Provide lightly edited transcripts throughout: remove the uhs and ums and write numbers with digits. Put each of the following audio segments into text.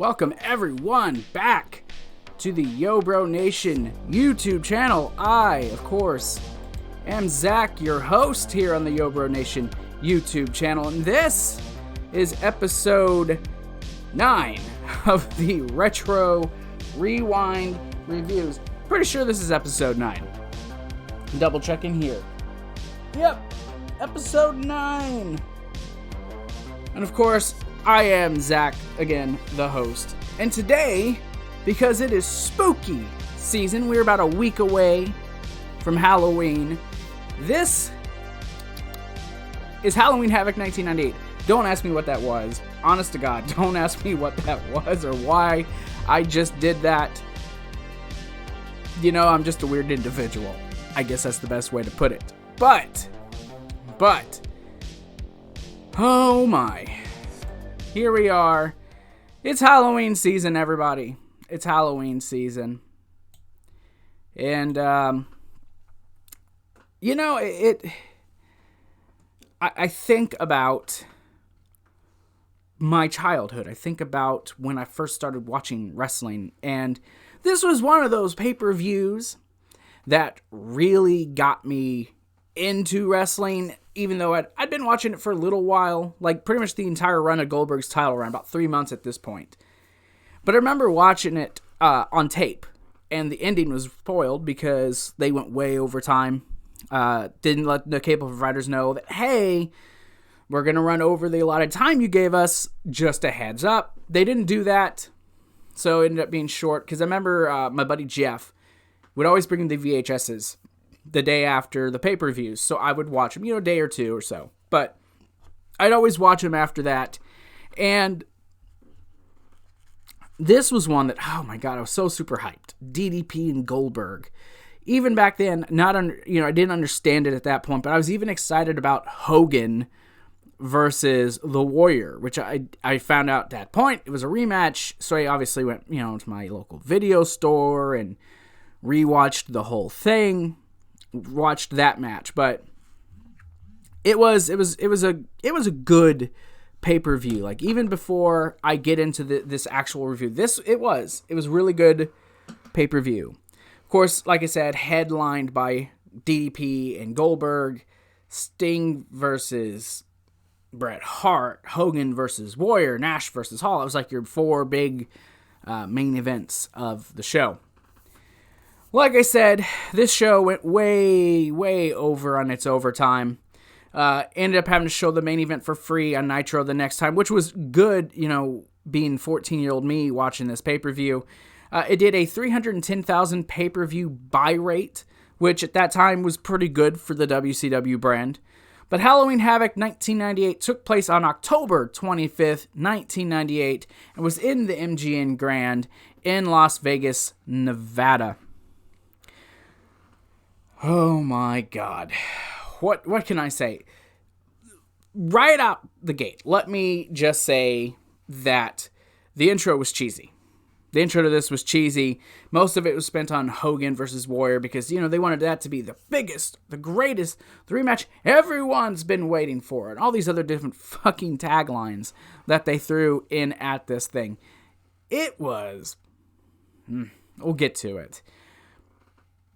welcome everyone back to the Yo Bro Nation YouTube channel. I, of course, am Zach, your host here on the Yo Bro Nation YouTube channel, and this is episode 9 of the Retro Rewind Reviews. Pretty sure this is episode 9. Double checking here. Yep, episode 9. And of course, I am Zach, again, the host. And today, because it is spooky season, we're about a week away from Halloween. This is Halloween Havoc 1998. Don't ask me what that was. Honest to God, don't ask me what that was or why I just did that. You know, I'm just a weird individual. I guess that's the best way to put it. But, oh my. Here we are. It's Halloween season, everybody. It's Halloween season. And, you know, I think about my childhood. I think about when I first started watching wrestling. And this was one of those pay-per-views that really got me into wrestling, even though I'd been watching it for a little while, like pretty much the entire run of Goldberg's title run, about 3 months at this point. But I remember watching it on tape, and the ending was spoiled because they went way over time. Didn't let the cable providers know that, hey, we're going to run over the allotted time you gave us, just a heads up. They didn't do that, so it ended up being short, because I remember my buddy Jeff would always bring the VHSs the day after the pay-per-views, so I would watch them, a day or two or so. But I'd always watch them after that, and this was one that, oh my God, I was so super hyped. DDP and Goldberg. Even back then, I didn't understand it at that point, but I was even excited about Hogan versus The Warrior, which I found out at that point it was a rematch, so I obviously went, to my local video store and rewatched the whole thing. Watched that match, but it was a good pay-per-view. Like, even before I get into this actual review, it was really good pay-per-view. Of course, like I said, headlined by DDP and Goldberg, Sting versus Bret Hart, Hogan versus Warrior, Nash versus Hall. It was like your 4 big main events of the show. Like I said, this show went way, way over on its overtime. Ended up having to show the main event for free on Nitro the next time, which was good, being 14-year-old me watching this pay-per-view. It did a 310,000 pay-per-view buy rate, which at that time was pretty good for the WCW brand. But Halloween Havoc 1998 took place on October 25th, 1998, and was in the MGM Grand in Las Vegas, Nevada. Oh my God. What can I say? Right out the gate, let me just say that the intro was cheesy. The intro to this was cheesy. Most of it was spent on Hogan versus Warrior because, they wanted that to be the biggest, the greatest, the rematch everyone's been waiting for, and all these other different fucking taglines that they threw in at this thing. It was... we'll get to it.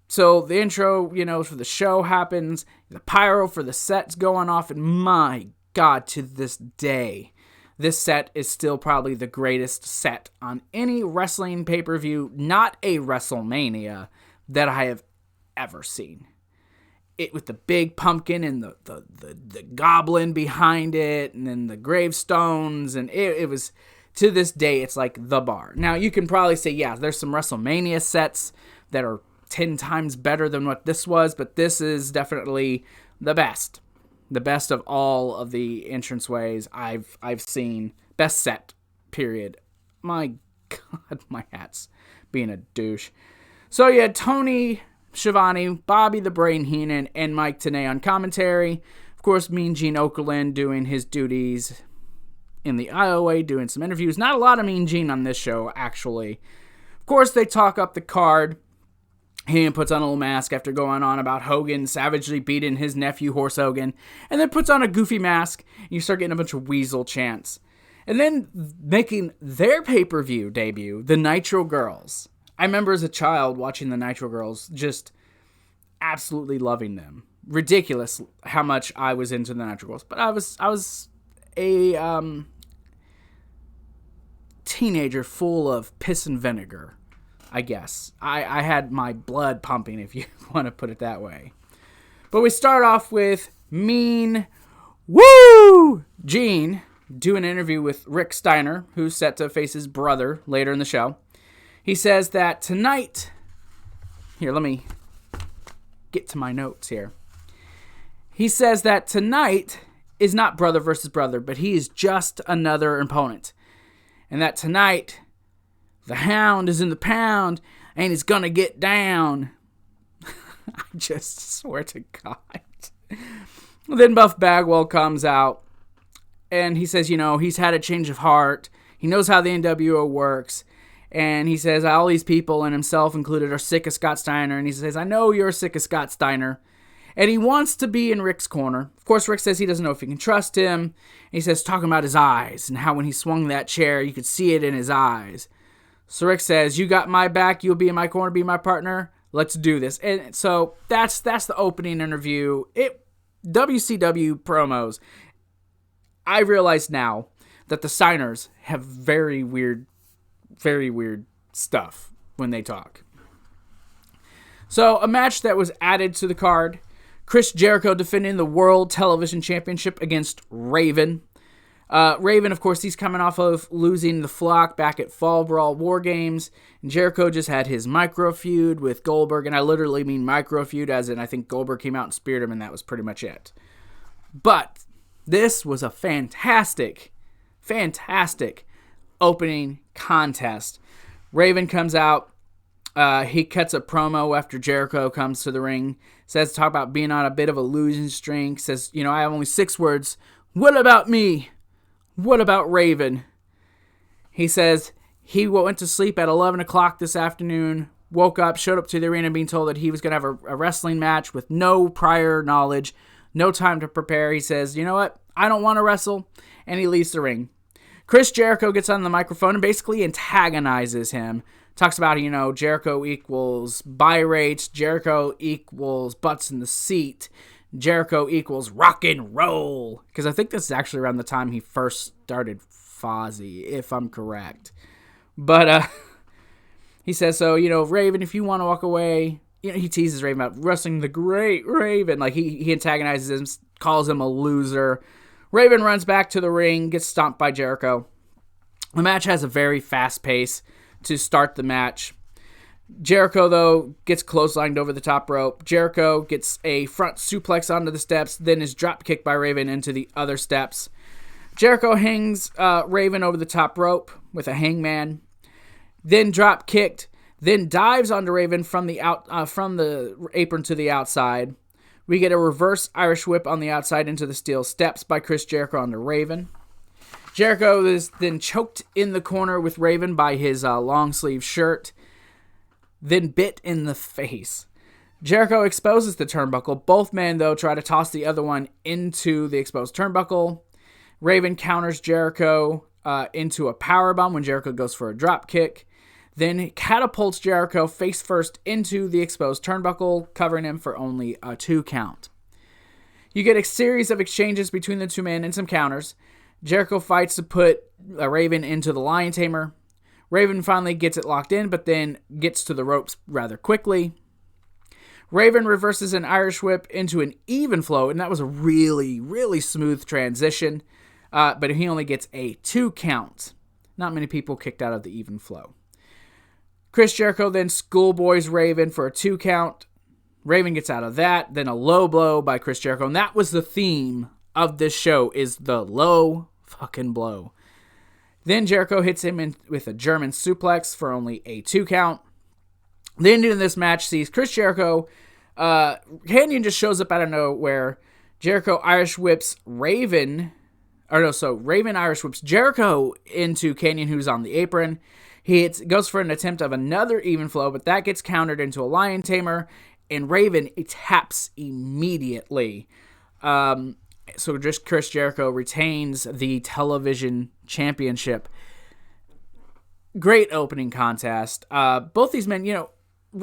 So the intro, for the show happens, the pyro for the set's going off, and my God, to this day, this set is still probably the greatest set on any wrestling pay-per-view, not a WrestleMania, that I have ever seen. It with the big pumpkin and the goblin behind it, and then the gravestones, and it was, to this day, it's like the bar. Now, you can probably say, yeah, there's some WrestleMania sets that are 10 times better than what this was, but this is definitely the best. The best of all of the entranceways I've seen. Best set, period. My God, my hat's being a douche. So you had Tony Schiavone, Bobby the Brain Heenan, and Mike Tenay on commentary. Of course, Mean Gene Okerlund doing his duties in the IOA, doing some interviews. Not a lot of Mean Gene on this show, actually. Of course, they talk up the card. He puts on a little mask after going on about Hogan savagely beating his nephew, Horse Hogan, and then puts on a goofy mask, and you start getting a bunch of weasel chants. And then making their pay-per-view debut, the Nitro Girls. I remember as a child watching the Nitro Girls, just absolutely loving them. Ridiculous how much I was into the Nitro Girls. But I was a teenager full of piss and vinegar, I guess. I had my blood pumping, if you want to put it that way. But we start off with Mean Gene do an interview with Rick Steiner, who's set to face his brother later in the show. He says that tonight... Here, let me get to my notes here. He says that tonight is not brother versus brother, but he is just another opponent. And that tonight, the hound is in the pound, and he's gonna get down. I just swear to God. Then Buff Bagwell comes out, and he says, he's had a change of heart. He knows how the NWO works. And he says all these people, and himself included, are sick of Scott Steiner. And he says, I know you're sick of Scott Steiner. And he wants to be in Rick's corner. Of course, Rick says he doesn't know if he can trust him. And he says, talking about his eyes, and how when he swung that chair, you could see it in his eyes. So Rick says, you got my back, you'll be in my corner, be my partner. Let's do this. And so that's the opening interview. WCW promos. I realize now that the Steiners have very weird stuff when they talk. So a match that was added to the card. Chris Jericho defending the World Television Championship against Raven. Raven, of course, he's coming off of losing the Flock back at Fall Brawl War Games. And Jericho just had his micro feud with Goldberg. And I literally mean micro feud, as in I think Goldberg came out and speared him, and that was pretty much it. But this was a fantastic opening contest. Raven comes out. He cuts a promo after Jericho comes to the ring. Says, talk about being on a bit of a losing streak. Says, I have only 6 words. What about me? What about Raven? He says he went to sleep at 11 o'clock this afternoon, woke up, showed up to the arena being told that he was going to have a wrestling match with no prior knowledge, no time to prepare. He says, you know what? I don't want to wrestle. And he leaves the ring. Chris Jericho gets on the microphone and basically antagonizes him. Talks about, Jericho equals buy rates. Jericho equals butts in the seat. Jericho equals rock and roll. Because I think this is actually around the time he first started Fozzy, if I'm correct. But he says, so, Raven, if you want to walk away... he teases Raven about wrestling the great Raven. Like, he antagonizes him, calls him a loser. Raven runs back to the ring, gets stomped by Jericho. The match has a very fast pace to start the match. Jericho, though, gets clotheslined over the top rope. Jericho gets a front suplex onto the steps, then is drop kicked by Raven into the other steps. Jericho hangs Raven over the top rope with a hangman, then drop kicked, then dives onto Raven from the apron to the outside. We get a reverse Irish whip on the outside into the steel steps by Chris Jericho onto Raven. Jericho is then choked in the corner with Raven by his long sleeve shirt, then bit in the face. Jericho exposes the turnbuckle. Both men, though, try to toss the other one into the exposed turnbuckle. Raven counters Jericho into a powerbomb when Jericho goes for a drop kick. Then catapults Jericho face first into the exposed turnbuckle, covering him for only a 2 count. You get a series of exchanges between the two men and some counters. Jericho fights to put Raven into the Lion Tamer. Raven finally gets it locked in, but then gets to the ropes rather quickly. Raven reverses an Irish whip into an even flow, and that was a really, really smooth transition. But he only gets a 2 count. Not many people kicked out of the even flow. Chris Jericho then schoolboys Raven for a 2 count. Raven gets out of that. Then a low blow by Chris Jericho. And that was the theme of this show, is the low fucking blow. Then Jericho hits him with a German suplex for only a 2 count. The ending of this match sees Chris Jericho. Kanyon just shows up out of nowhere. Jericho Irish whips Raven. Raven Irish whips Jericho into Kanyon, who's on the apron. He goes for an attempt of another even flow, but that gets countered into a Lion Tamer, and Raven taps immediately. So just Chris Jericho retains the television Championship. Great opening contest. Both these men,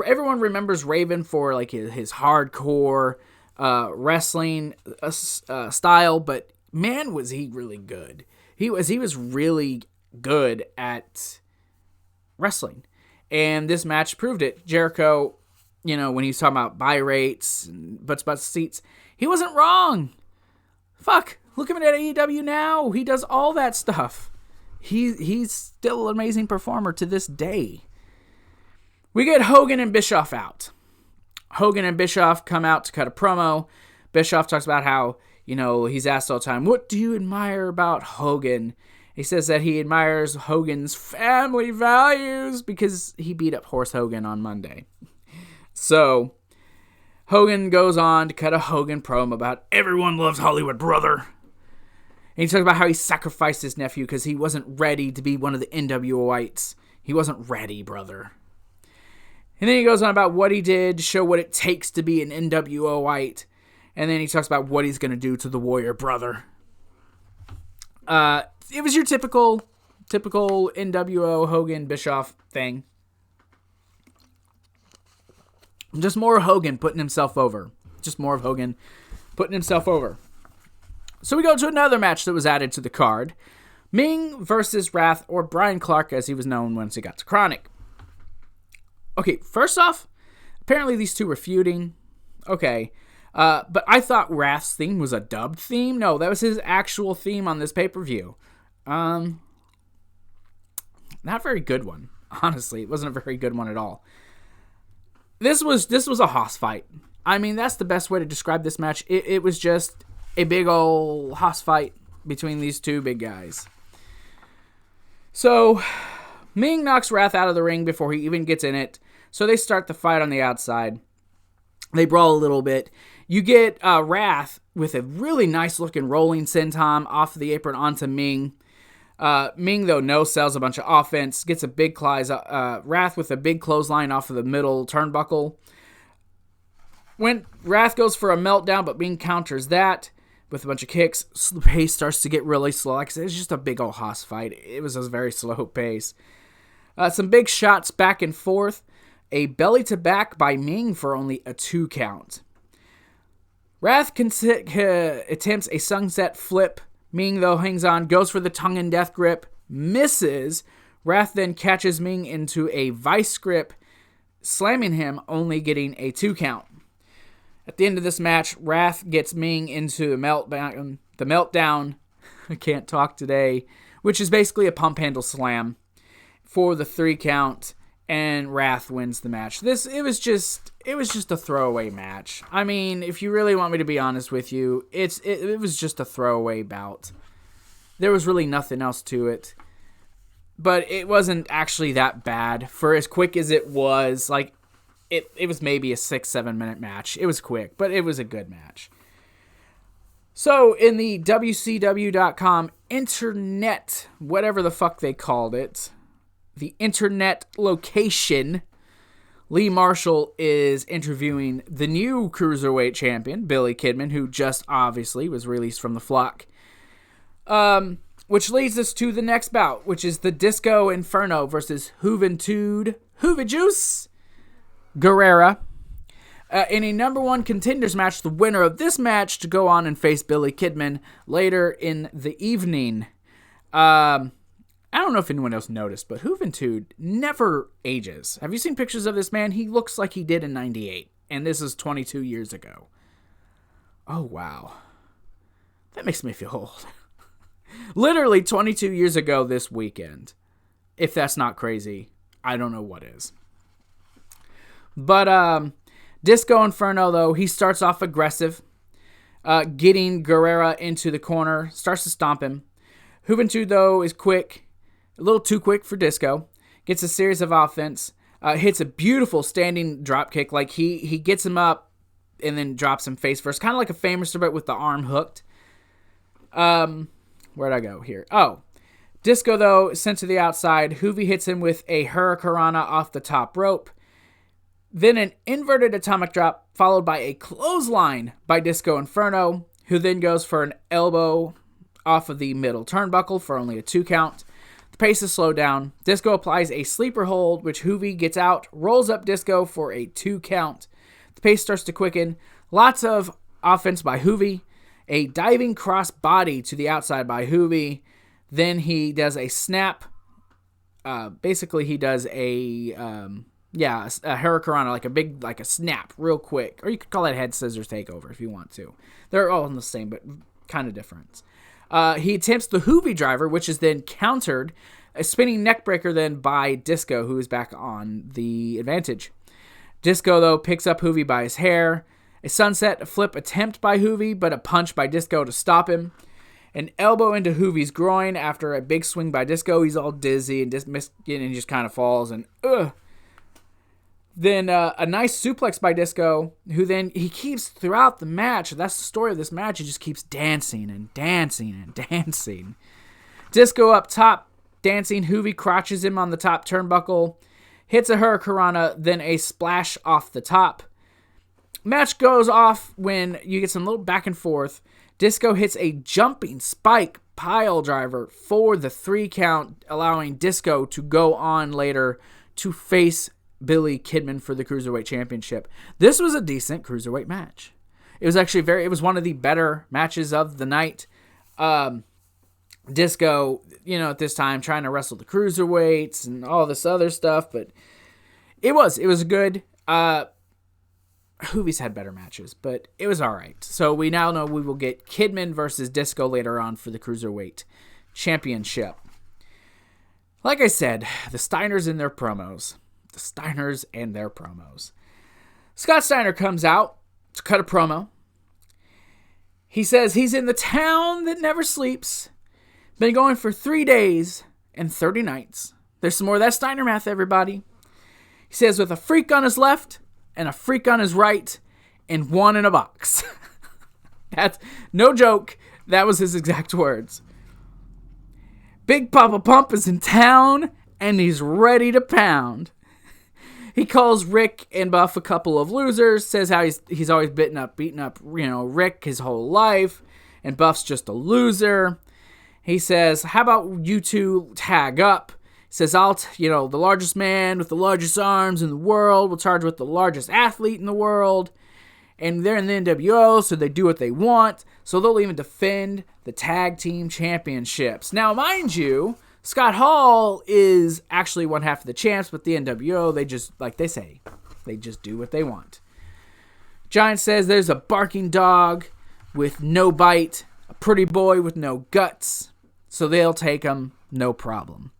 everyone remembers Raven for like his hardcore wrestling style, but man, was he really good. He was really good at wrestling, and this match proved it. Jericho, when he's talking about buy rates and butts seats, he wasn't wrong. Fuck, look at him at AEW now. He does all that stuff. He's still an amazing performer to this day. We get Hogan and Bischoff out. Hogan and Bischoff come out to cut a promo. Bischoff talks about how, he's asked all the time, what do you admire about Hogan? He says that he admires Hogan's family values because he beat up Horse Hogan on Monday. So, Hogan goes on to cut a Hogan promo about everyone loves Hollywood, brother. And he talks about how he sacrificed his nephew because he wasn't ready to be one of the NWOites. He wasn't ready, brother. And then he goes on about what he did to show what it takes to be an NWOite. And then he talks about what he's going to do to the Warrior brother. It was your typical NWO Hogan Bischoff thing. Just more of Hogan putting himself over. So we go to another match that was added to the card. Ming versus Wrath, or Brian Clark as he was known once he got to Chronic. Okay, first off, apparently these two were feuding. Okay, but I thought Wrath's theme was a dubbed theme. No, that was his actual theme on this pay-per-view. Not a very good one. Honestly, it wasn't a very good one at all. This was a hoss fight. I mean, that's the best way to describe this match. It was just a big old hoss fight between these two big guys. So, Ming knocks Wrath out of the ring before he even gets in it. So they start the fight on the outside. They brawl a little bit. You get Wrath with a really nice looking rolling senton off the apron onto Ming. Ming, though, no-sells a bunch of offense. Gets a big Wrath with a big clothesline off of the middle turnbuckle. When Wrath goes for a meltdown, but Ming counters that with a bunch of kicks. The pace starts to get really slow. Like I said, it's just a big old hoss fight. It was a very slow pace. Some big shots back and forth. A belly to back by Ming for only a 2 count. Wrath attempts a sunset flip. Ming, though, hangs on, goes for the tongue and death grip, misses. Wrath then catches Ming into a vice grip, slamming him, only getting a 2 count. At the end of this match, Wrath gets Ming into the meltdown, I can't talk today, which is basically a pump handle slam for the 3 count, and Wrath wins the match. It was just a throwaway match. I mean, if you really want me to be honest with you, it was just a throwaway bout. There was really nothing else to it. But it wasn't actually that bad. For as quick as it was, like, it was maybe a 6-7 minute match. It was quick, but it was a good match. So, in the WCW.com internet, whatever the fuck they called it, the internet location, Lee Marshall is interviewing the new Cruiserweight champion, Billy Kidman, who just obviously was released from the flock. Which leads us to the next bout, which is the Disco Inferno versus Juventud Guerrera. In a number 1 contenders match, the winner of this match to go on and face Billy Kidman later in the evening. I don't know if anyone else noticed, but Juventud never ages. Have you seen pictures of this man? He looks like he did in 98, and this is 22 years ago. Oh, wow. That makes me feel old. Literally 22 years ago this weekend. If that's not crazy, I don't know what is. But Disco Inferno, though, he starts off aggressive, getting Guerrera into the corner, starts to stomp him. Juventud, though, is quick. A little too quick for Disco. Gets a series of offense. Hits a beautiful standing drop kick. Like he gets him up and then drops him face first. Kind of like a famouser, but with the arm hooked. Where'd I go here? Oh. Disco, though, is sent to the outside. Juvi hits him with a Hurricanrana off the top rope. Then an inverted atomic drop, followed by a clothesline by Disco Inferno, who then goes for an elbow off of the middle turnbuckle for only a 2 count. The pace is slowed down. Disco applies a sleeper hold, which Juvi gets out, rolls up Disco for a 2 count. The pace starts to quicken. Lots of offense by Juvi. A diving cross body to the outside by Juvi. Then he does a snap. Basically, he does a hurricanrana, like a snap real quick. Or you could call it head scissors takeover if you want to. They're all the same, but kind of different. He attempts the Juvi driver, which is then countered. A spinning neckbreaker then by Disco, who is back on the advantage. Disco, though, picks up Juvi by his hair. A sunset flip attempt by Juvi, but a punch by Disco to stop him. An elbow into Juvi's groin after a big swing by Disco. He's all dizzy and he just kind of falls. And Then a nice suplex by Disco, who then he keeps throughout the match. That's the story of this match. He just keeps dancing and dancing and dancing. Disco up top, dancing. Juvi crotches him on the top turnbuckle. Hits a hurricanrana, then a splash off the top. Match goes off when you get some little back and forth. Disco hits a jumping spike pile driver for the 3 count, allowing Disco to go on later to face Billy Kidman for the Cruiserweight Championship. This was a decent Cruiserweight match. It was actually it was one of the better matches of the night. Disco, at this time trying to wrestle the Cruiserweights and all this other stuff, but it was good. Juvi's had better matches, but it was all right. So we now know we will get Kidman versus Disco later on for the Cruiserweight Championship. Like I said, the Steiners and their promos. Scott Steiner comes out to cut a promo. He says he's in the town that never sleeps. Been going for 3 days and 30 nights. There's some more of that Steiner math, everybody. He says with a freak on his left and a freak on his right, and one in a box. That's no joke. That was his exact words. Big Papa Pump is in town, and he's ready to pound. He calls Rick and Buff a couple of losers, says how he's always beaten up, Rick his whole life, and Buff's just a loser. He says, how about you two tag up? Says, the largest man with the largest arms in the world will charge with the largest athlete in the world. And they're in the nWo, so they do what they want. So they'll even defend the tag team championships. Now, mind you, Scott Hall is actually one half of the champs, but the nWo, they just, like they say, they just do what they want. Giant says there's a barking dog with no bite, a pretty boy with no guts. So they'll take him, no problem.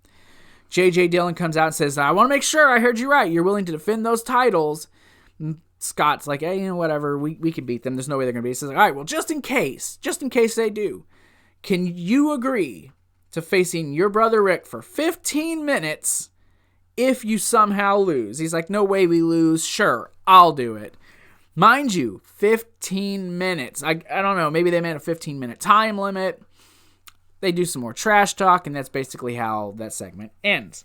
J.J. Dillon comes out and says, I want to make sure I heard you right. You're willing to defend those titles. And Scott's like, hey, whatever. We can beat them. There's no way they're going to beat us. He's like, all right, well, just in case they do, can you agree to facing your brother Rick for 15 minutes if you somehow lose? He's like, no way we lose. Sure, I'll do it. Mind you, 15 minutes. I don't know. Maybe they meant a 15-minute time limit. They do some more trash talk, and that's basically how that segment ends.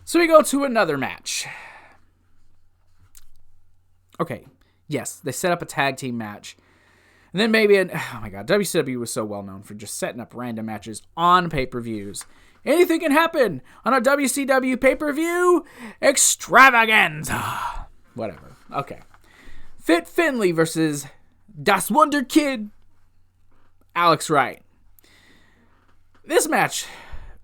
So we go to another match. Okay, yes, they set up a tag team match. And then oh my god, WCW was so well known for just setting up random matches on pay-per-views. Anything can happen on a WCW pay-per-view extravaganza. Whatever. Okay. Fit Finlay versus Das Wonder Kid, Alex Wright. This match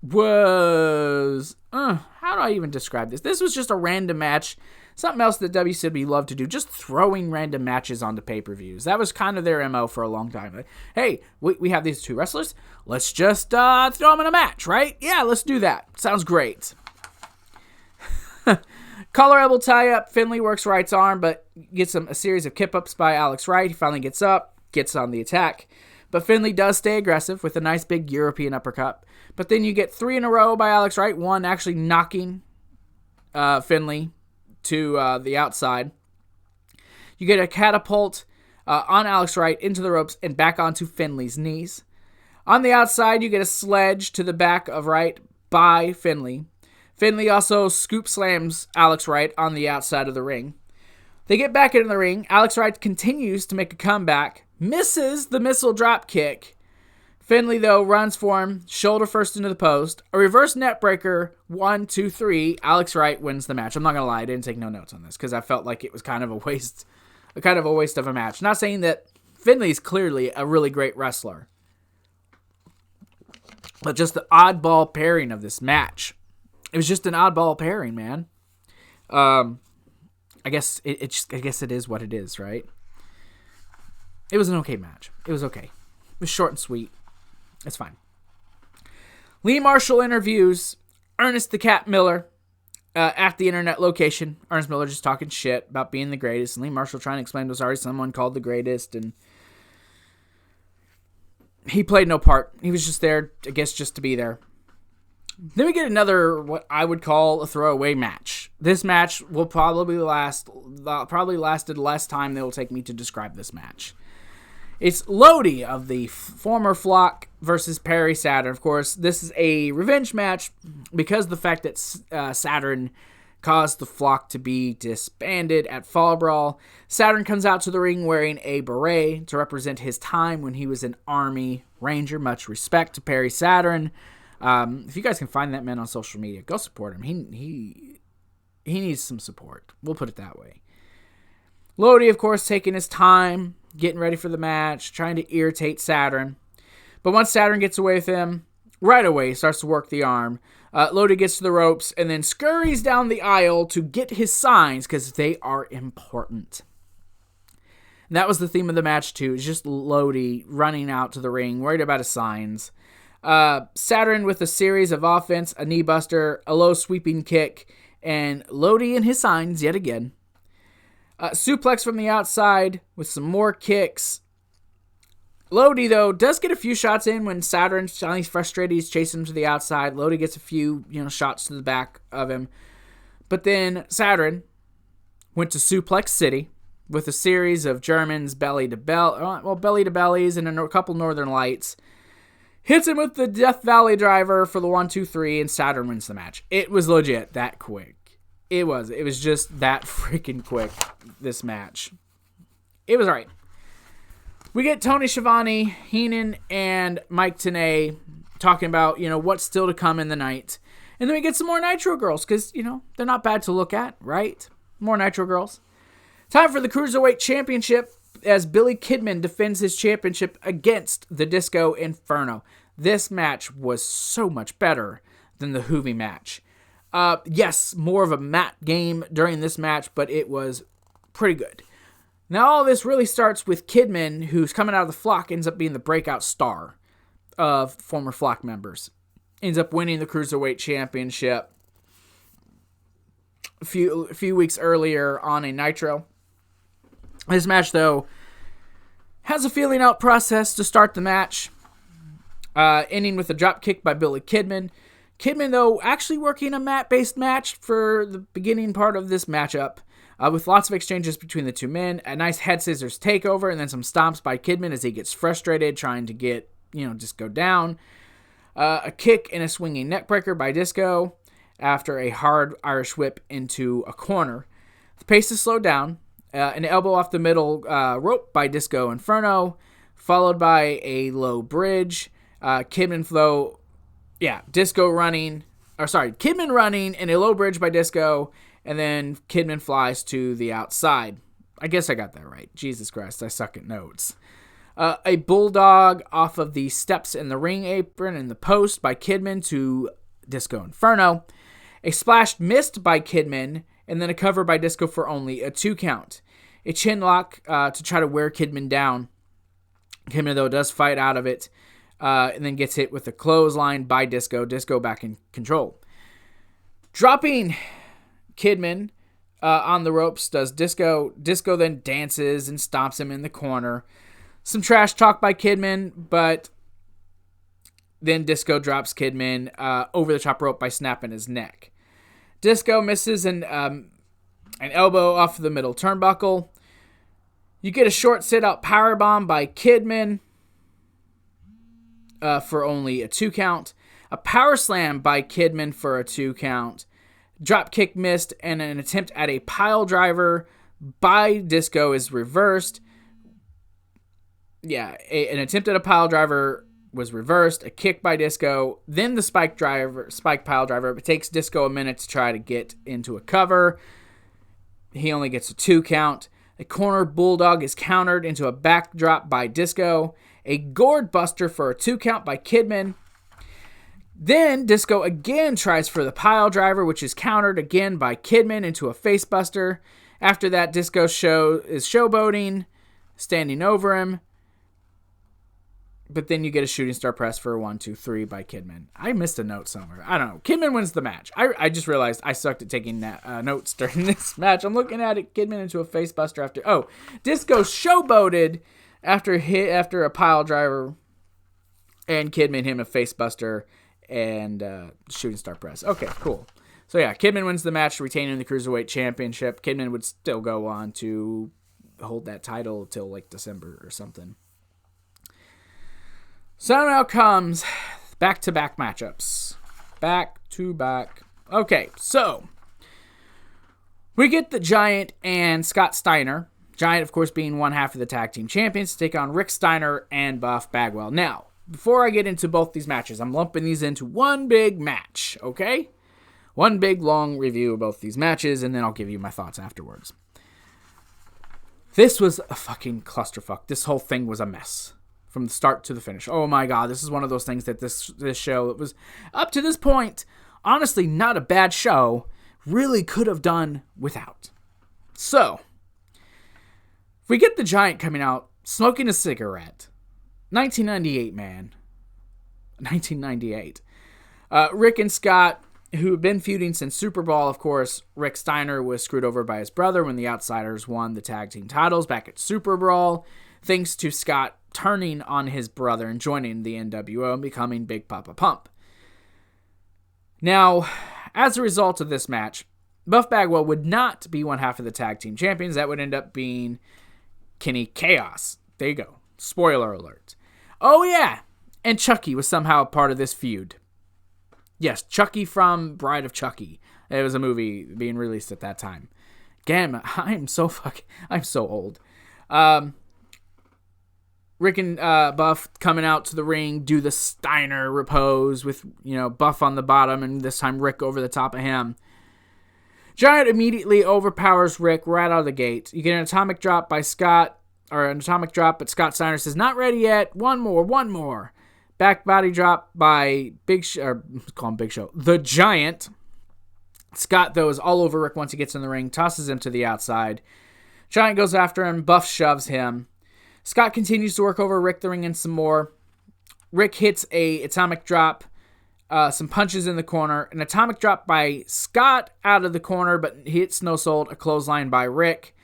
was, how do I even describe this? This was just a random match. Something else that WCW loved to do, just throwing random matches onto pay-per-views. That was kind of their MO for a long time. Like, hey, we have these two wrestlers. Let's just throw them in a match, right? Yeah, let's do that. Sounds great. Collar elbow tie-up. Finlay works Wright's arm, but gets a series of kip-ups by Alex Wright. He finally gets up, gets on the attack. But Finlay does stay aggressive with a nice big European uppercut. But then you get 3 in a row by Alex Wright. One actually knocking Finlay to the outside. You get a catapult on Alex Wright into the ropes and back onto Finlay's knees. On the outside, you get a sledge to the back of Wright by Finlay. Finlay also scoop slams Alex Wright on the outside of the ring. They get back into the ring. Alex Wright continues to make a comeback. Misses the missile drop kick. Finley, though, runs for him, shoulder first into the post. A reverse net breaker, 1, 2, 3. Alex Wright wins the match. I'm not going to lie, I didn't take no notes on this because I felt like it was kind of a waste of a match. Not saying that Finley's clearly a really great wrestler, but just the oddball pairing of this match. It was just an oddball pairing, man. I guess it is what it is, right? It was an okay match. It was okay. It was short and sweet. It's fine. Lee Marshall interviews Ernest the Cat Miller at the internet location. Ernest Miller just talking shit about being the greatest. And Lee Marshall trying to explain there's already someone called the greatest. And he played no part. He was just there, I guess, just to be there. Then we get another, what I would call a throwaway match. This match will probably lasted less time than it will take me to describe this match. It's Lodi of the former Flock versus Perry Saturn. Of course, this is a revenge match because of the fact that Saturn caused the Flock to be disbanded at Fall Brawl. Saturn comes out to the ring wearing a beret to represent his time when he was an Army Ranger. Much respect to Perry Saturn. If you guys can find that man on social media, go support him. He needs some support. We'll put it that way. Lodi, of course, taking his time, getting ready for the match, trying to irritate Saturn. But once Saturn gets away with him, right away he starts to work the arm. Lodi gets to the ropes and then scurries down the aisle to get his signs because they are important. And that was the theme of the match too. It's just Lodi running out to the ring, worried about his signs. Saturn with a series of offense, a knee buster, a low sweeping kick, and Lodi and his signs yet again. Suplex from the outside with some more kicks. Lodi, though, does get a few shots in when Saturn's finally frustrated. He's chasing him to the outside. Lodi gets a few, shots to the back of him. But then Saturn went to Suplex City with a series of Germans belly to bellies and a couple Northern Lights. Hits him with the Death Valley driver for the 1, 2, 3, and Saturn wins the match. It was legit that quick. It was just that freaking quick, this match. It was alright. We get Tony Schiavone, Heenan, and Mike Tenay talking about, what's still to come in the night. And then we get some more Nitro Girls, because, they're not bad to look at, right? More Nitro Girls. Time for the Cruiserweight Championship as Billy Kidman defends his championship against the Disco Inferno. This match was so much better than the Hoovy match. Yes, more of a mat game during this match, but it was pretty good. Now all this really starts with Kidman, who's coming out of the Flock, ends up being the breakout star of former Flock members. Ends up winning the Cruiserweight Championship a few weeks earlier on a Nitro. This match, though, has a feeling out process to start the match, ending with a drop kick by Billy Kidman. Kidman, though, actually working a mat-based match for the beginning part of this matchup, with lots of exchanges between the two men, a nice head scissors takeover, and then some stomps by Kidman as he gets frustrated, trying to get, Disco down. A kick and a swinging neckbreaker by Disco after a hard Irish whip into a corner. The pace is slowed down. An elbow off the middle rope by Disco Inferno, followed by a low bridge. Kidman running and a low bridge by Disco, and then Kidman flies to the outside. I guess I got that right. Jesus Christ, I suck at notes. A bulldog off of the steps in the ring apron and the post by Kidman to Disco Inferno. A splash missed by Kidman, and then a cover by Disco for only a 2 count. A chin lock to try to wear Kidman down. Kidman, though, does fight out of it, and then gets hit with a clothesline by Disco. Disco back in control. Dropping Kidman on the ropes does Disco. Disco then dances and stomps him in the corner. Some trash talk by Kidman, but then Disco drops Kidman over the top rope by snapping his neck. Disco misses an elbow off the middle turnbuckle. You get a short sit-out powerbomb by Kidman for only a 2 count. A power slam by Kidman for a 2 count. Drop kick missed, and an attempt at a pile driver by Disco is reversed. Yeah, an attempt at a pile driver was reversed, a kick by Disco, then the spike pile driver. It takes Disco a minute to try to get into a cover. He only gets a 2 count. A corner bulldog is countered into a backdrop by Disco. A gourd buster for a 2 count by Kidman. Then Disco again tries for the pile driver, which is countered again by Kidman into a face buster. After that, Disco is showboating, standing over him. But then you get a shooting star press for a 1, 2, 3 by Kidman. I missed a note somewhere. I don't know. Kidman wins the match. I just realized I sucked at taking notes during this match. I'm looking at it. Kidman into a face buster after. Oh, Disco showboated after a pile driver, and Kidman him a face buster and shooting star press. Okay, cool. So yeah, Kidman wins the match, retaining the Cruiserweight Championship. Kidman would still go on to hold that title till like December or something. So now comes back-to-back matchups. Back-to-back. Okay, so we get the Giant and Scott Steiner. Giant, of course, being one half of the tag team champions, to take on Rick Steiner and Buff Bagwell. Now, before I get into both these matches, I'm lumping these into one big match, okay? One big, long review of both these matches, and then I'll give you my thoughts afterwards. This was a fucking clusterfuck. This whole thing was a mess. From the start to the finish. Oh my god, this is one of those things that this show, it was up to this point, honestly not a bad show, really could have done without. So, we get the Giant coming out, smoking a cigarette. 1998, man. 1998. Rick and Scott, who have been feuding since Super Bowl, of course. Rick Steiner was screwed over by his brother when the Outsiders won the tag team titles back at Super Brawl, thanks to Scott turning on his brother and joining the nWo and becoming Big Papa Pump. Now, as a result of this match, Buff Bagwell would not be one half of the tag team champions. That would end up being Kenny Chaos. There you go. Spoiler alert. Oh yeah, and Chucky was somehow part of this feud. Yes, Chucky from Bride of Chucky. It was a movie being released at that time. Damn, I'm so old. Rick and Buff coming out to the ring, do the Steiner repose with, Buff on the bottom, and this time Rick over the top of him. Giant immediately overpowers Rick right out of the gate. You get an atomic drop by Scott, but Scott Steiner says, not ready yet, one more. Back body drop by the Giant. Scott, though, is all over Rick once he gets in the ring, tosses him to the outside. Giant goes after him, Buff shoves him. Scott continues to work over Rick the ring and some more. Rick hits a atomic drop, some punches in the corner, an atomic drop by Scott out of the corner, but hits no sold, a clothesline by Rick.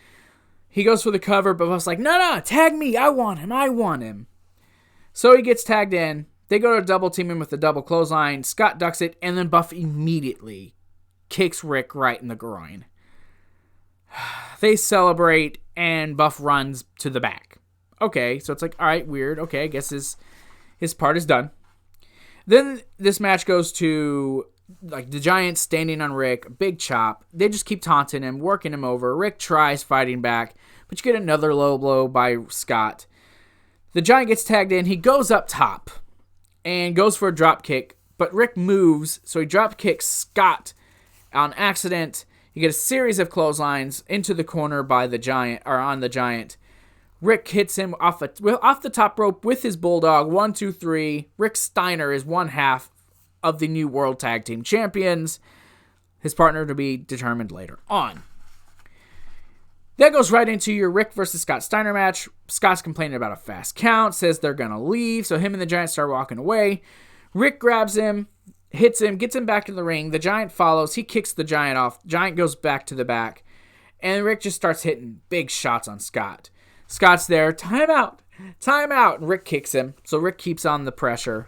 He goes for the cover, but Buff's like, no, tag me, I want him. So he gets tagged in. They go to double team him with the double clothesline. Scott ducks it, and then Buff immediately kicks Rick right in the groin. They celebrate, and Buff runs to the back. Okay, so it's like, all right, weird. Okay, I guess his part is done. Then this match goes to like the Giant standing on Rick, a big chop. They just keep taunting him, working him over. Rick tries fighting back, but you get another low blow by Scott. The Giant gets tagged in. He goes up top and goes for a drop kick, but Rick moves, so he drop kicks Scott on accident. You get a series of clotheslines into the corner by the Giant, or on the Giant. Rick hits him off the top rope with his bulldog. 1, 2, 3. Rick Steiner is one half of the new World Tag Team Champions. His partner to be determined later on. That goes right into your Rick versus Scott Steiner match. Scott's complaining about a fast count, says they're going to leave, so him and the Giant start walking away. Rick grabs him, hits him, gets him back in the ring. The Giant follows. He kicks the Giant off. Giant goes back to the back, and Rick just starts hitting big shots on Scott. Scott's there. Time out. And Rick kicks him, so Rick keeps on the pressure.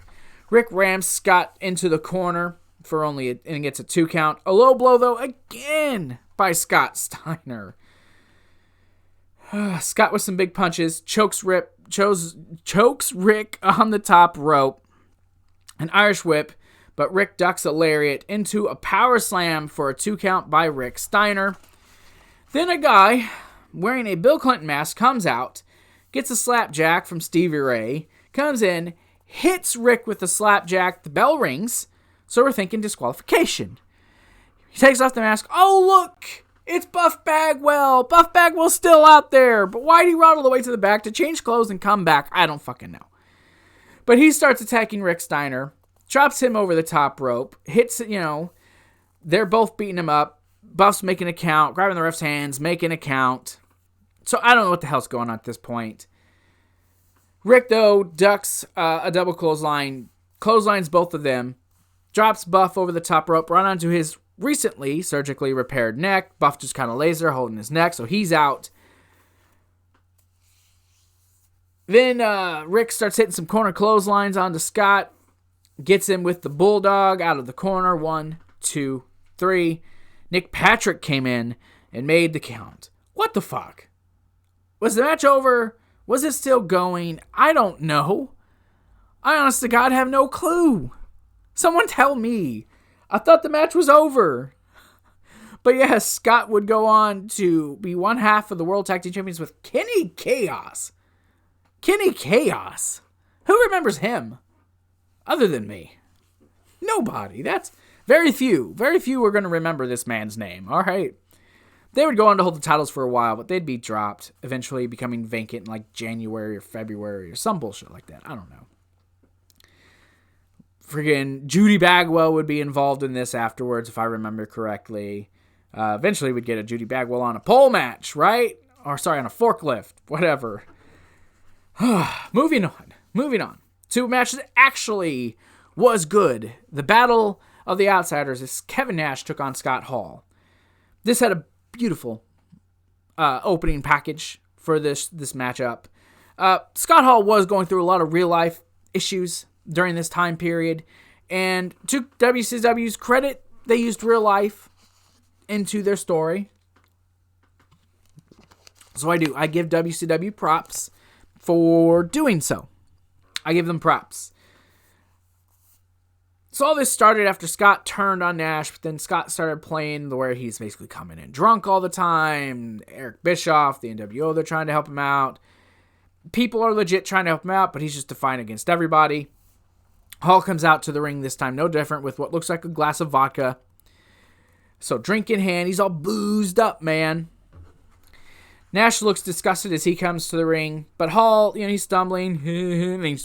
Rick rams Scott into the corner and gets a 2 count. A low blow, though, again by Scott Steiner. Scott with some big punches, chokes Rick on the top rope. An Irish whip, but Rick ducks a lariat into a power slam for a 2 count by Rick Steiner. Then a guy wearing a Bill Clinton mask comes out, gets a slapjack from Stevie Ray, comes in, hits Rick with the slapjack. The bell rings, so we're thinking disqualification. He takes off the mask. Oh, look! It's Buff Bagwell. Buff Bagwell's still out there. But why'd he run all the way to the back to change clothes and come back? I don't fucking know. But he starts attacking Rick Steiner. Drops him over the top rope. Hits, they're both beating him up. Buff's making a count. Grabbing the ref's hands. Making a count. So I don't know what the hell's going on at this point. Rick, though, ducks a double clothesline. Clotheslines both of them. Drops Buff over the top rope. Run onto his recently surgically repaired neck. Buff just kind of lays there holding his neck, so he's out. Then Rick starts hitting some corner clotheslines onto Scott. Gets him with the bulldog out of the corner. 1, 2, 3. Nick Patrick came in and made the count. What the fuck? Was the match over? Was it still going? I don't know. I honest to God have no clue. Someone tell me. I thought the match was over. But yes, Scott would go on to be one half of the World Tag Team Champions with Kenny Chaos. Kenny Chaos. Who remembers him? Other than me. Nobody. That's very few. Very few are going to remember this man's name. All right. They would go on to hold the titles for a while, but they'd be dropped, eventually becoming vacant in like January or February or some bullshit like that. I don't know. Friggin' Judy Bagwell would be involved in this afterwards, if I remember correctly. Eventually we'd get a Judy Bagwell on a pole match, right? Or sorry, on a forklift, whatever. Moving on. To a match that actually was good. The Battle of the Outsiders as Kevin Nash took on Scott Hall. This had a beautiful opening package for this matchup. Scott Hall was going through a lot of real life issues during this time period, and to WCW's credit, they used real life into their story. So I give WCW props for doing so. I give them props. So all this started after Scott turned on Nash, but then Scott started playing where he's basically coming in drunk all the time. Eric Bischoff, the nWo, they're trying to help him out. People are legit trying to help him out, but he's just defiant against everybody. Hall comes out to the ring this time, no different, with what looks like a glass of vodka. So drink in hand, he's all boozed up, man. Nash looks disgusted as he comes to the ring, but Hall, he's stumbling, and he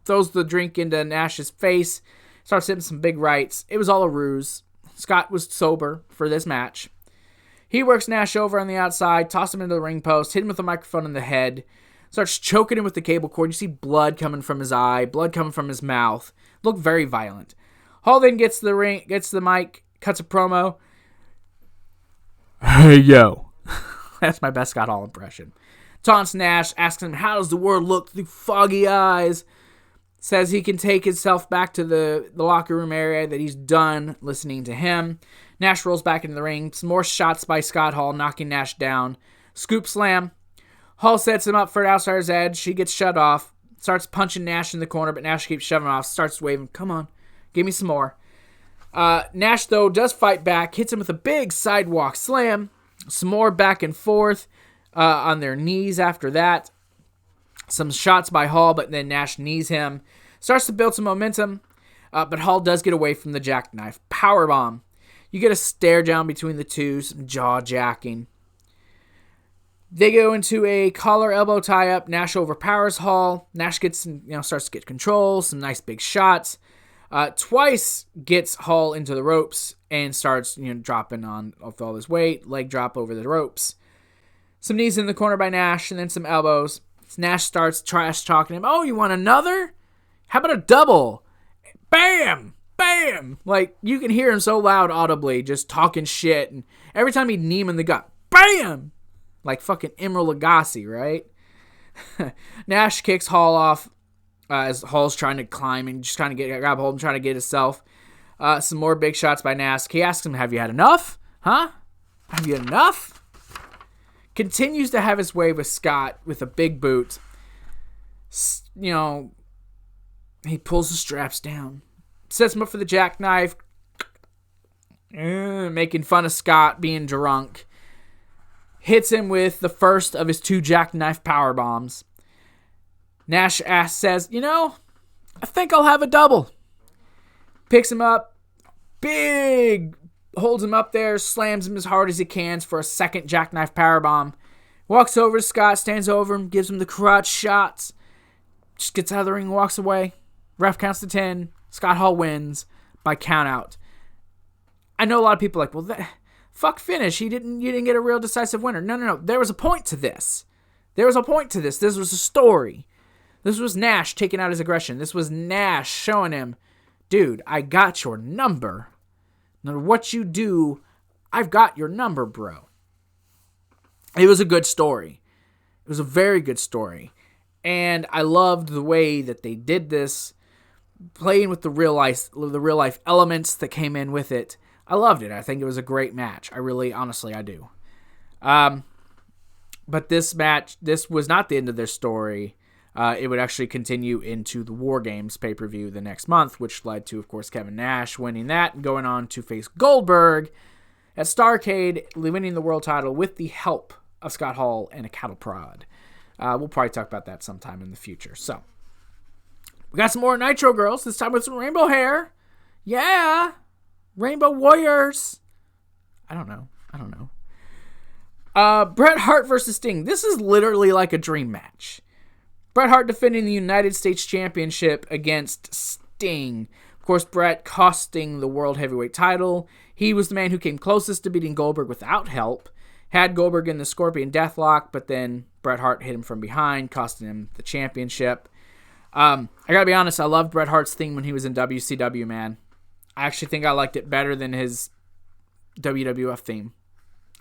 throws the drink into Nash's face, starts hitting some big rights. It was all a ruse. Scott was sober for this match. He works Nash over on the outside, tosses him into the ring post, hit him with a microphone in the head, starts choking him with the cable cord. You see blood coming from his eye, blood coming from his mouth. Looked very violent. Hall then gets to the ring, gets to the mic, cuts a promo. Hey, yo. That's my best Scott Hall impression. Taunts Nash, asks him, how does the world look through foggy eyes? Says he can take himself back to the locker room area, that he's done listening to him. Nash rolls back into the ring. Some more shots by Scott Hall, knocking Nash down. Scoop slam. Hall sets him up for an outsider's edge. She gets shut off. Starts punching Nash in the corner, but Nash keeps shoving him off. Starts waving, come on, give me some more. Nash, though, does fight back. Hits him with a big sidewalk slam. Some more back and forth on their knees after that. Some shots by Hall, but then Nash knees him. Starts to build some momentum, but Hall does get away from the jackknife. Powerbomb. You get a stare down between the two, some jaw jacking. They go into a collar elbow tie-up. Nash overpowers Hall. Nash gets, starts to get control. Some nice big shots. Twice gets Hall into the ropes and starts, dropping on with all his weight. Leg drop over the ropes. Some knees in the corner by Nash, and then some elbows. Nash starts trash talking him. Oh, you want another? How about a double? Bam! Bam! Like, you can hear him so loud audibly, just talking shit. And every time he'd knee him in the gut, bam! Like fucking Emeril Lagasse, right? Nash kicks Hall off as Hall's trying to climb and just trying to grab hold and trying to get himself. Some more big shots by Nash. He asks him, have you had enough? Huh? Have you enough? Continues to have his way with Scott with a big boot. He pulls the straps down. Sets him up for the jackknife. Making fun of Scott being drunk. Hits him with the first of his two jackknife power bombs. Nash says, I I think I'll have a double. Picks him up, big, holds him up there, slams him as hard as he can for a second jackknife powerbomb. Walks over to Scott, stands over him, gives him the crotch shots. Just gets out of the ring and walks away. Ref counts to 10. Scott Hall wins by count out. I know a lot of people are like, well, fuck finish. You didn't get a real decisive winner. No. There was a point to this. This was a story. This was Nash taking out his aggression. This was Nash showing him, dude, I got your number. No matter what you do, I've got your number, bro. It was a good story. It was a very good story. And I loved the way that they did this, playing with the real life elements that came in with it. I loved it. I think it was a great match. Honestly, I do. But this match, this was not the end of their story. It would actually continue into the War Games pay-per-view the next month, which led to, of course, Kevin Nash winning that and going on to face Goldberg at Starrcade, winning the world title with the help of Scott Hall and a cattle prod. We'll probably talk about that sometime in the future. So, we got some more Nitro girls, this time with some rainbow hair. Yeah! Rainbow Warriors. I don't know. Bret Hart versus Sting. This is literally like a dream match. Bret Hart defending the United States Championship against Sting. Of course, Bret costing the World Heavyweight title. He was the man who came closest to beating Goldberg without help. Had Goldberg in the Scorpion Deathlock, but then Bret Hart hit him from behind, costing him the championship. I gotta be honest, I loved Bret Hart's theme when he was in WCW, man. I actually think I liked it better than his WWF theme.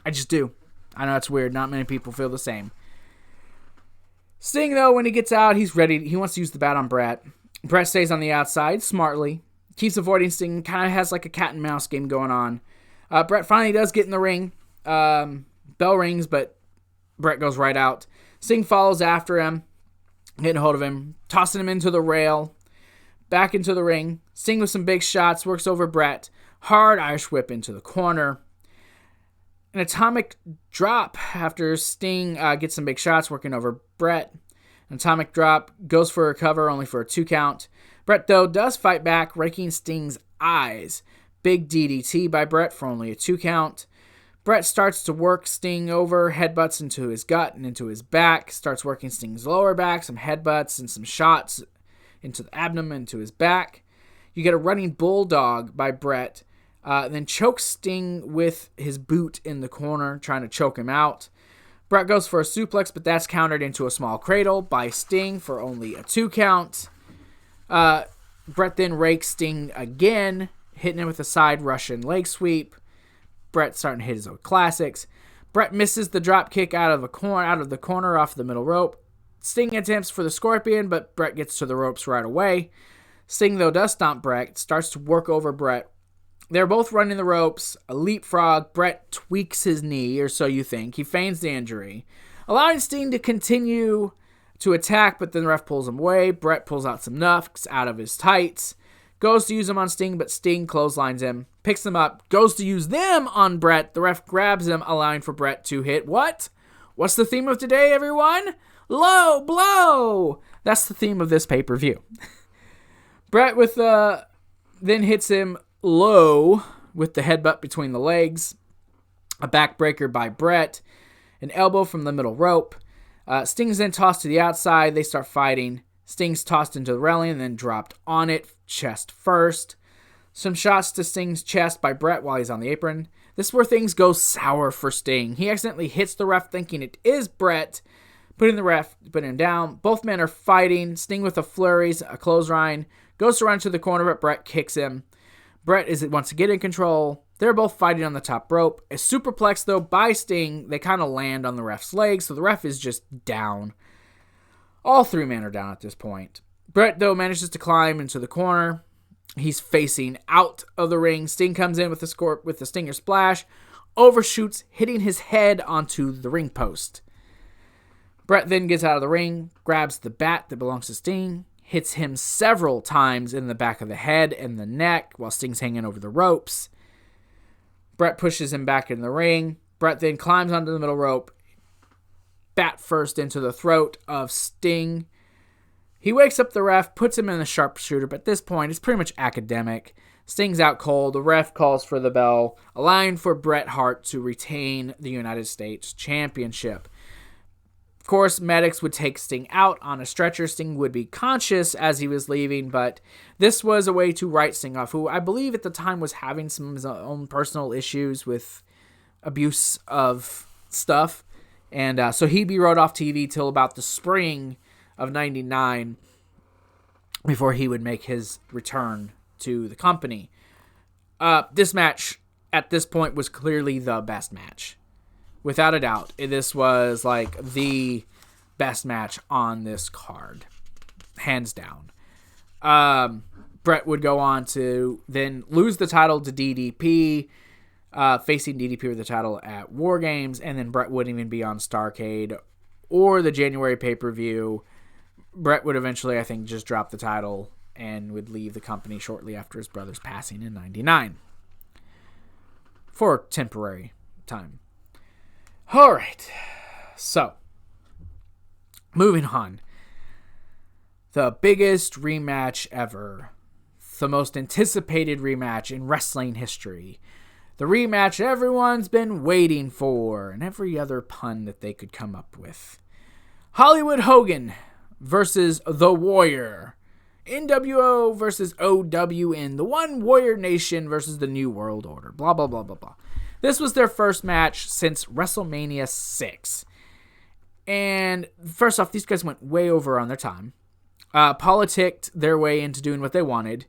I just do. I know it's weird. Not many people feel the same. Sting, though, when he gets out, he's ready. He wants to use the bat on Bret. Bret stays on the outside smartly. Keeps avoiding Sting. Kind of has like a cat and mouse game going on. Bret finally does get in the ring. Bell rings, but Bret goes right out. Sting follows after him, getting a hold of him, tossing him into the rail. Back into the ring. Sting with some big shots, works over Bret. Hard Irish whip into the corner. An atomic drop after Sting gets some big shots, working over Bret. An atomic drop, goes for a cover, only for a 2 count. Bret, though, does fight back, raking Sting's eyes. Big DDT by Bret for only a 2 count. Bret starts to work Sting over, headbutts into his gut and into his back. Starts working Sting's lower back, some headbutts and some shots into the abdomen, into his back. You get a running bulldog by Bret. Then chokes Sting with his boot in the corner, trying to choke him out. Bret goes for a suplex, but that's countered into a small cradle by Sting for only a 2 count. Bret then rakes Sting again, hitting him with a side Russian leg sweep. Bret starting to hit his own classics. Bret misses the drop kick out of the corner off the middle rope. Sting attempts for the Scorpion, but Bret gets to the ropes right away. Sting, though, does stomp Bret, starts to work over Bret. They're both running the ropes. A leapfrog. Bret tweaks his knee, or so you think. He feigns the injury, allowing Sting to continue to attack, but then the ref pulls him away. Bret pulls out some knucks out of his tights. Goes to use them on Sting, but Sting clotheslines him. Picks them up. Goes to use them on Bret. The ref grabs him, allowing for Bret to hit what? What's the theme of today, everyone? Low blow! That's the theme of this pay-per-view. Bret then hits him low with the headbutt between the legs. A backbreaker by Bret. An elbow from the middle rope. Sting's then tossed to the outside. They start fighting. Sting's tossed into the railing and then dropped on it, chest first. Some shots to Sting's chest by Bret while he's on the apron. This is where things go sour for Sting. He accidentally hits the ref thinking it is Bret, putting him down. Both men are fighting. Sting with a flurries, a clothesline, goes to run to the corner, but Bret kicks him. Bret wants to get in control. They're both fighting on the top rope. A superplex, though, by Sting. They kind of land on the ref's legs, so the ref is just down. All 3 men are down at this point. Bret, though, manages to climb into the corner. He's facing out of the ring. Sting comes in with the Stinger Splash. Overshoots, hitting his head onto the ring post. Bret then gets out of the ring, grabs the bat that belongs to Sting, hits him several times in the back of the head and the neck while Sting's hanging over the ropes. Bret pushes him back in the ring. Bret then climbs onto the middle rope, bat first into the throat of Sting. He wakes up the ref, puts him in the sharpshooter, but at this point, it's pretty much academic. Sting's out cold. The ref calls for the bell, allowing for Bret Hart to retain the United States Championship. Of course, medics would take Sting out on a stretcher. Sting would be conscious as he was leaving, but this was a way to write Sting off, who I believe at the time was having some of his own personal issues with abuse of stuff. And so he'd be wrote off TV till about the spring of 99 before he would make his return to the company. This match at this point was clearly the best match. Without a doubt, this was like the best match on this card. Hands down. Bret would go on to then lose the title to DDP, facing DDP with the title at War Games, and then Bret wouldn't even be on Starrcade or the January pay-per-view. Bret would eventually, I think, just drop the title and would leave the company shortly after his brother's passing in 99. For a temporary time. All right. So, moving on. The biggest rematch ever. The most anticipated rematch in wrestling history. The rematch everyone's been waiting for, and every other pun that they could come up with. Hollywood Hogan versus The Warrior. nWo versus OWN. The One Warrior Nation versus the New World Order. Blah, blah, blah, blah, blah. This was their first match since WrestleMania 6. And first off, these guys went way over on their time. Politicked their way into doing what they wanted.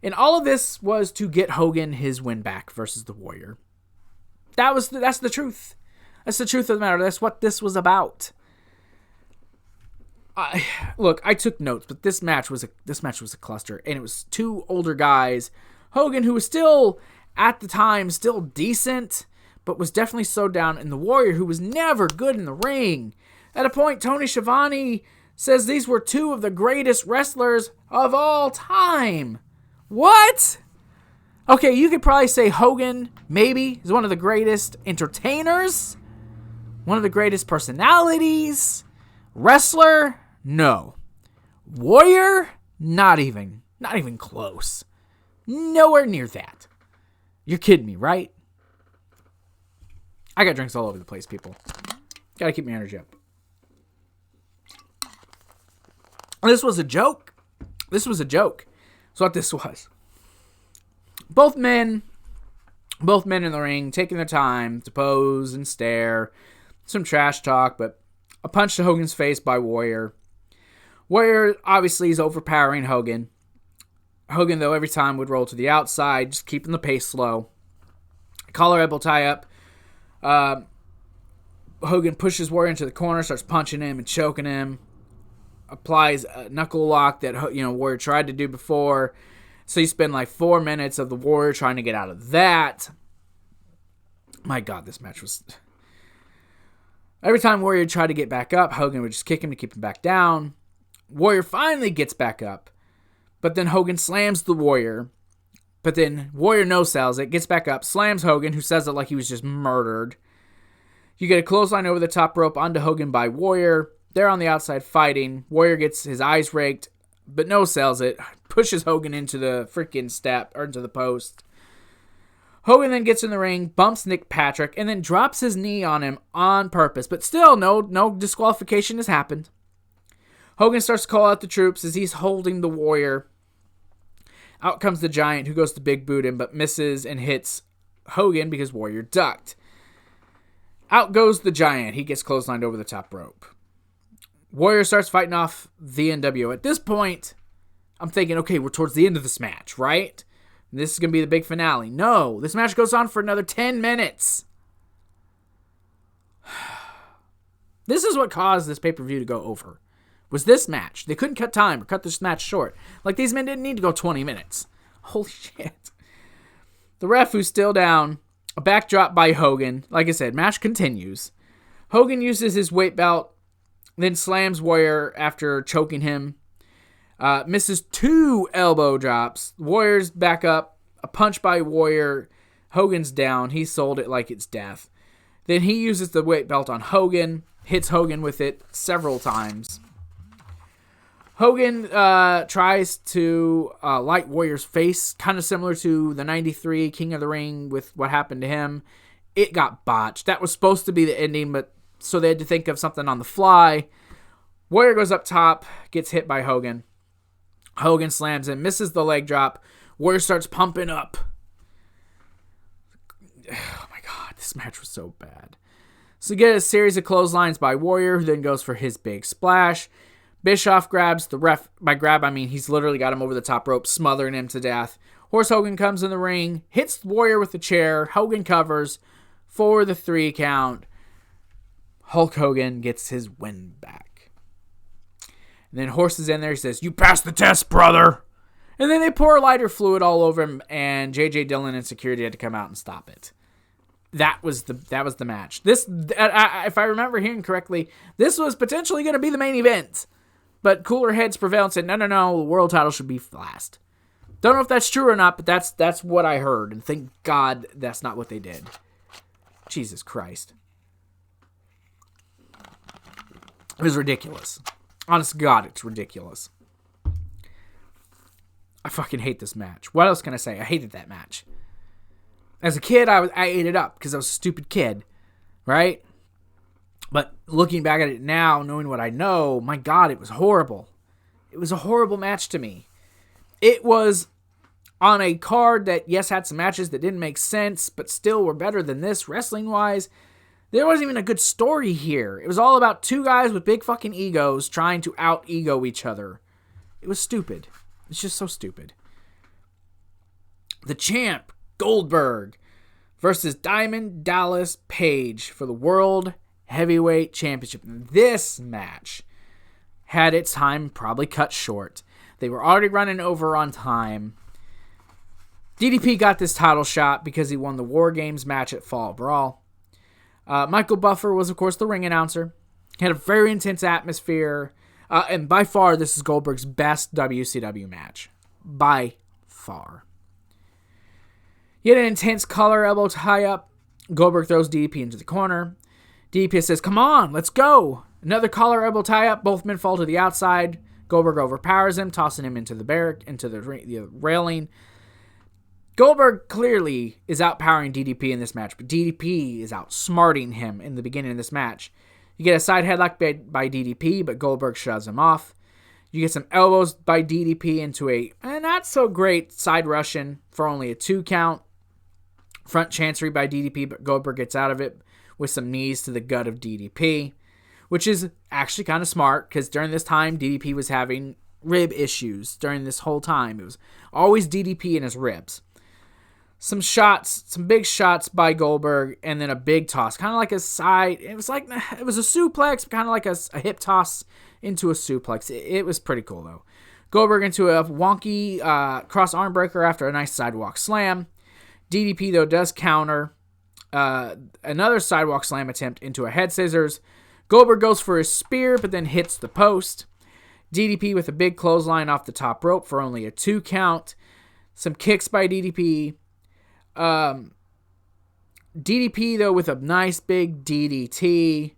And all of this was to get Hogan his win back versus the Warrior. That's the truth. That's the truth of the matter. That's what this was about. Look, I took notes, but this match was a cluster, and it was two older guys. Hogan, who was still at the time still decent, but was definitely slowed down, and the Warrior, who was never good in the ring. At a point, Tony Schiavone says these were two of the greatest wrestlers of all time. What? Okay, you could probably say Hogan, maybe, is one of the greatest entertainers, one of the greatest personalities. Wrestler? No. Warrior? Not even close. Nowhere near that. You're kidding me, right? I got drinks all over the place, people. Gotta keep my energy up. This was a joke. This was a joke. That's what this was. Both men in the ring, taking their time to pose and stare. Some trash talk, but a punch to Hogan's face by Warrior. Warrior obviously is overpowering Hogan. Hogan, though, every time would roll to the outside, just keeping the pace slow. Collar elbow tie up. Hogan pushes Warrior into the corner, starts punching him and choking him. Applies a knuckle lock that Warrior tried to do before. So you spend like 4 minutes of the Warrior trying to get out of that. My God, this match was... Every time Warrior tried to get back up, Hogan would just kick him to keep him back down. Warrior finally gets back up. But then Hogan slams the Warrior. But then Warrior no-sells it, gets back up, slams Hogan, who says it like he was just murdered. You get a clothesline over the top rope onto Hogan by Warrior. They're on the outside fighting. Warrior gets his eyes raked, but no-sells it. Pushes Hogan into the freaking step, or into the post. Hogan then gets in the ring, bumps Nick Patrick, and then drops his knee on him on purpose. But still, no disqualification has happened. Hogan starts to call out the troops as he's holding the Warrior. Out comes the Giant, who goes to big boot him, but misses and hits Hogan because Warrior ducked. Out goes the Giant. He gets clotheslined over the top rope. Warrior starts fighting off the nWo. At this point, I'm thinking, okay, we're towards the end of this match, right? This is going to be the big finale. No, this match goes on for another 10 minutes. This is what caused this pay-per-view to go over. Was this match. They couldn't cut time or cut this match short. Like, these men didn't need to go 20 minutes. Holy shit. The ref, who's still down, a backdrop by Hogan. Like I said, match continues. Hogan uses his weight belt, then slams Warrior after choking him. Misses 2 elbow drops. Warrior's back up. A punch by Warrior. Hogan's down. He sold it like it's death. Then he uses the weight belt on Hogan. Hits Hogan with it several times. Hogan tries to light Warrior's face, kind of similar to the 93 King of the Ring with what happened to him. It got botched. That was supposed to be the ending, but so they had to think of something on the fly. Warrior goes up top, gets hit by Hogan. Hogan slams him, misses the leg drop. Warrior starts pumping up. Oh my God, this match was so bad. So you get a series of clotheslines by Warrior, who then goes for his big splash. Bischoff grabs the ref. By grab, I mean he's literally got him over the top rope, smothering him to death. Horse Hogan comes in the ring, hits Warrior with the chair. Hogan covers for the 3 count. Hulk Hogan gets his win back. And then Horse is in there. He says, "You passed the test, brother." And then they pour lighter fluid all over him, and J.J. Dillon and security had to come out and stop it. That was the match. This, if I remember hearing correctly, this was potentially going to be the main event. But cooler heads prevailed and said, no, the world title should be last. Don't know if that's true or not, but that's what I heard. And thank God that's not what they did. Jesus Christ. It was ridiculous. Honest to God, it's ridiculous. I fucking hate this match. What else can I say? I hated that match. As a kid, I ate it up because I was a stupid kid, right? But looking back at it now, knowing what I know, my God, it was horrible. It was a horrible match to me. It was on a card that, yes, had some matches that didn't make sense, but still were better than this wrestling-wise. There wasn't even a good story here. It was all about 2 guys with big fucking egos trying to out-ego each other. It was stupid. It's just so stupid. The champ, Goldberg, versus Diamond Dallas Page for the World Heavyweight Championship. This match had its time probably cut short. They were already running over on time. DDP got this title shot because he won the War Games match at Fall Brawl. Michael Buffer was, of course, the ring announcer. He had a very intense atmosphere. And by far, this is Goldberg's best WCW match. By far. He had an intense collar elbow tie-up. Goldberg throws DDP into the corner. DDP says, "Come on, let's go." Another collar elbow tie-up. Both men fall to the outside. Goldberg overpowers him, tossing him into the railing. Goldberg clearly is outpowering DDP in this match, but DDP is outsmarting him in the beginning of this match. You get a side headlock by DDP, but Goldberg shoves him off. You get some elbows by DDP into a not-so-great side Russian for only a 2 count. Front chancery by DDP, but Goldberg gets out of it with some knees to the gut of DDP, which is actually kind of smart because during this time, DDP was having rib issues during this whole time. It was always DDP in his ribs. Some big shots by Goldberg, and then a big toss, kind of like a side. It was a suplex, kind of like a hip toss into a suplex. It was pretty cool though. Goldberg into a wonky cross arm breaker after a nice sidewalk slam. DDP though does counter another sidewalk slam attempt into a head scissors. Goldberg goes for his spear, but then hits the post. DDP with a big clothesline off the top rope for only a 2 count. Some kicks by DDP. DDP, though, with a nice big DDT.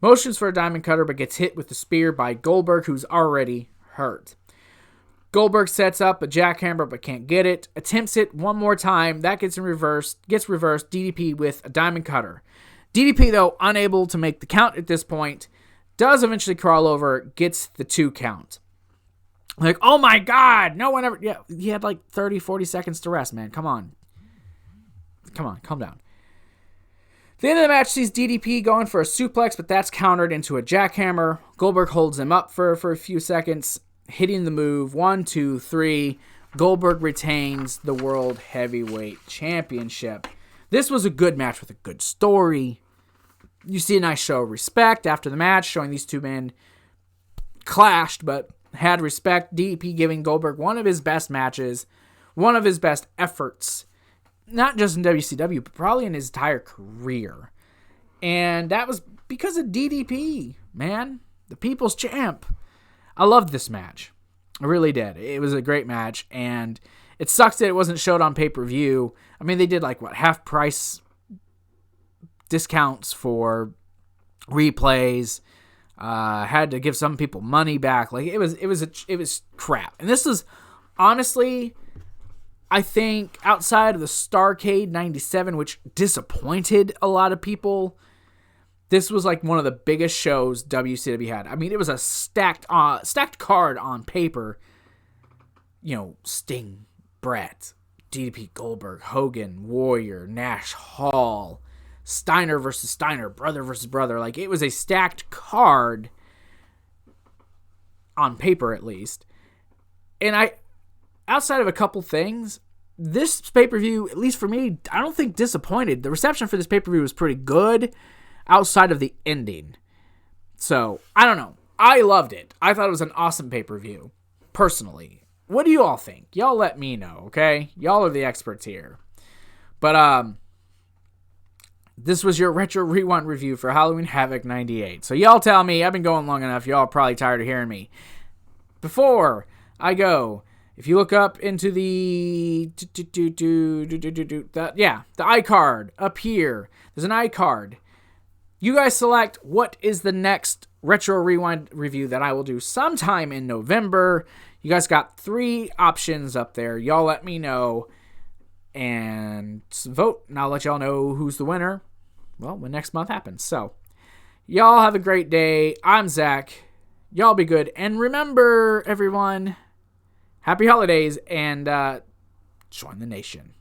Motions for a diamond cutter, but gets hit with the spear by Goldberg, who's already hurt. Goldberg sets up a jackhammer, but can't get it. Attempts it one more time. That gets reversed. DDP with a diamond cutter. DDP, though, unable to make the count at this point, does eventually crawl over, gets the 2 count. Like, oh my God, no one ever... Yeah, he had like 30, 40 seconds to rest, man. Come on, calm down. The end of the match sees DDP going for a suplex, but that's countered into a jackhammer. Goldberg holds him up for a few seconds, hitting the move. 1, 2, 3. Goldberg retains the World Heavyweight Championship. This was a good match with a good story. You see a nice show of respect after the match, showing these 2 men clashed, but had respect. DDP giving Goldberg one of his best matches, one of his best efforts, not just in WCW, but probably in his entire career. And that was because of DDP, man. The People's Champ. I loved this match. I really did. It was a great match, and it sucks that it wasn't showed on pay-per-view. I mean, they did half-price discounts for replays. Had to give some people money back. Like it was crap. And this is honestly, I think outside of the Starrcade 97, which disappointed a lot of people, this was like one of the biggest shows WCW had. I mean, it was a stacked card on paper. You know, Sting, Bret, DDP, Goldberg, Hogan, Warrior, Nash, Hall, Steiner versus Steiner, brother versus brother. Like, it was a stacked card on paper, at least. And outside of a couple things, this pay-per-view, at least for me, I don't think disappointed. The reception for this pay-per-view was pretty good outside of the ending. So, I don't know. I loved it. I thought it was an awesome pay-per-view, personally. What do you all think? Y'all let me know, okay? Y'all are the experts here. But, this was your Retro Rewind review for Halloween Havoc 98. So y'all tell me, I've been going long enough, y'all are probably tired of hearing me. Before I go, if you look up into the iCard up here, there's an iCard. You guys select what is the next Retro Rewind review that I will do sometime in November. You guys got 3 options up there. Y'all let me know. And vote, and I'll let y'all know who's the winner, well, when next month happens. So, y'all have a great day. I'm Zach. Y'all be good. And remember, everyone, happy holidays, and join the nation.